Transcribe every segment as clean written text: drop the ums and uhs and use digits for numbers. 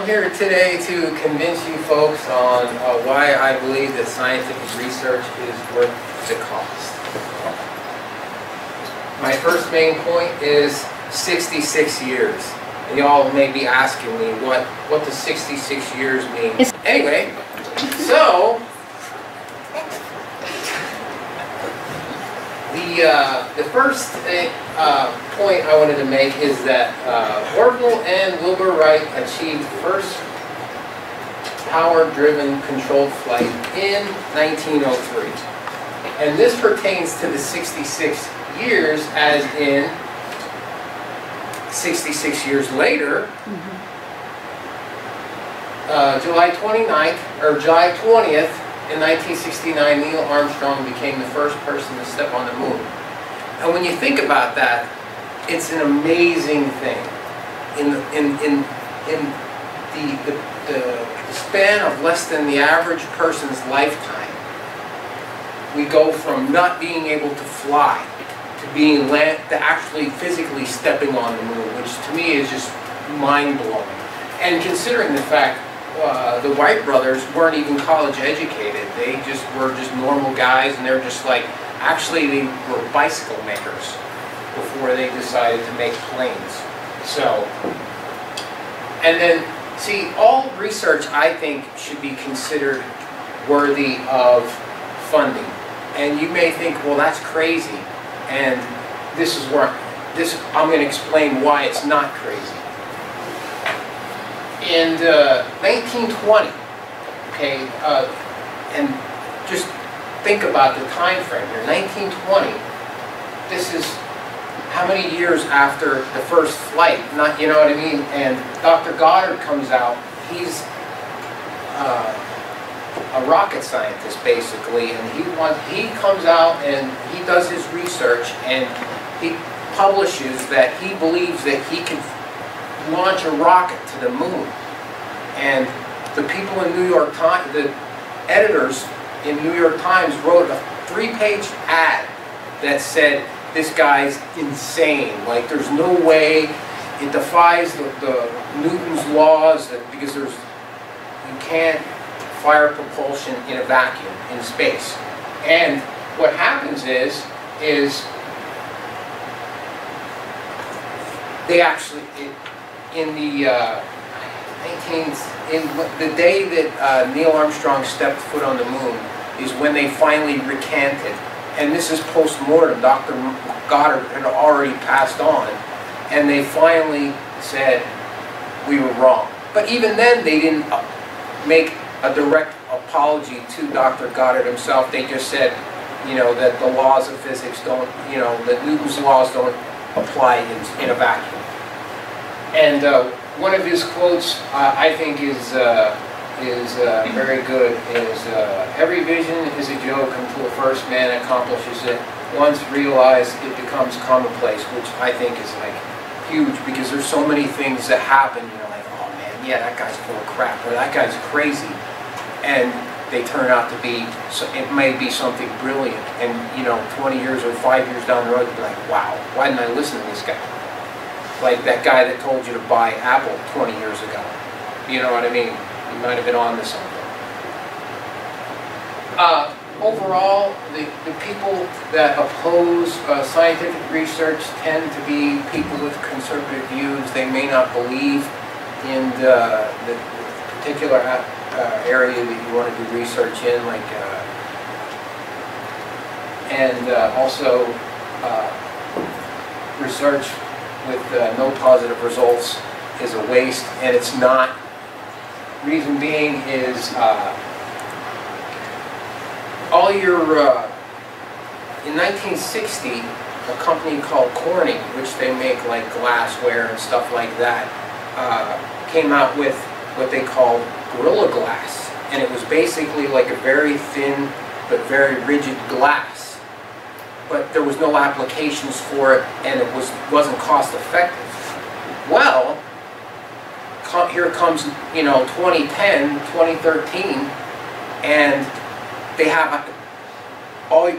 here today to convince you folks on why I believe that scientific research is worth the cost. My first main point is 66 years. And y'all may be asking me what does 66 years mean? Anyway, so the first point I wanted to make is that Orville and Wilbur Wright achieved first power-driven controlled flight in 1903. And this pertains to the 66 years, as in 66 years later, July 29th, or July 20th, in 1969, Neil Armstrong became the first person to step on the moon. And when you think about that, it's an amazing thing. In the span of less than the average person's lifetime, we go from not being able to fly to being to actually physically stepping on the moon, which to me is just mind-blowing. And considering the fact the Wright brothers weren't even college educated, they were just normal guys, and they're just like, actually they were bicycle makers before they decided to make planes. So, and then, see, all research I think should be considered worthy of funding. And you may think, well, that's crazy. And this is where I'm going to explain why it's not crazy. In 1920, okay, and just think about the time frame here. 1920. This is how many years after the first flight? Not, you know what I mean? And Dr. Goddard comes out. He's a rocket scientist, basically, and he comes out and he does his research, and he publishes that he believes that he can launch a rocket to the moon. And the people in New York Times, the editors in New York Times wrote a 3-page ad that said this guy's insane. Like, there's no way, it defies the Newton's laws, because you can't fire propulsion in a vacuum in space. And what happens is they actually, in the day that Neil Armstrong stepped foot on the moon is when they finally recanted. And this is post-mortem. Dr. Goddard had already passed on. And they finally said, we were wrong. But even then, they didn't make a direct apology to Dr. Goddard himself. They just said, you know, that the laws of physics don't, you know, that Newton's laws don't apply in a vacuum. And one of his quotes, I think, is very good. Is every vision is a joke until the first man accomplishes it. Once realized, it becomes commonplace, which I think is like huge, because there's so many things that happen. You know, like, oh man, yeah, that guy's full of crap, or that guy's crazy, and they turn out to be. So it may be something brilliant, and you know, 20 years or 5 years down the road, you'll be like, wow, why didn't I listen to this guy? Like that guy that told you to buy Apple 20 years ago. You know what I mean? You might have been on to something. Overall, the people that oppose scientific research tend to be people with conservative views. They may not believe in the particular area that you want to do research in, like, and also research with no positive results is a waste, and it's not. Reason being is all your in 1960, a company called Corning, which they make like glassware and stuff like that, came out with what they called Gorilla Glass, and it was basically like a very thin but very rigid glass. But there was no applications for it, and it wasn't cost effective. Well, here comes, you know, 2010, 2013, and they have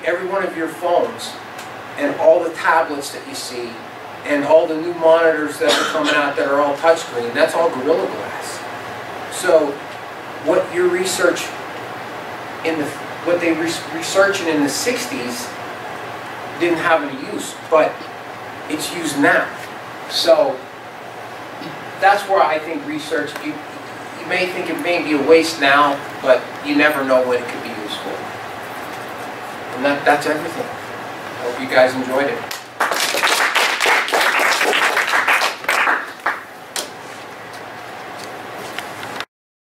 every one of your phones and all the tablets that you see and all the new monitors that are coming out that are all touchscreen. That's all Gorilla Glass. So what your research what they researching in the 60s didn't have any use, but it's used now. So that's where I think research, you may think it may be a waste now, but you never know when it could be useful. And that's everything. I hope you guys enjoyed it.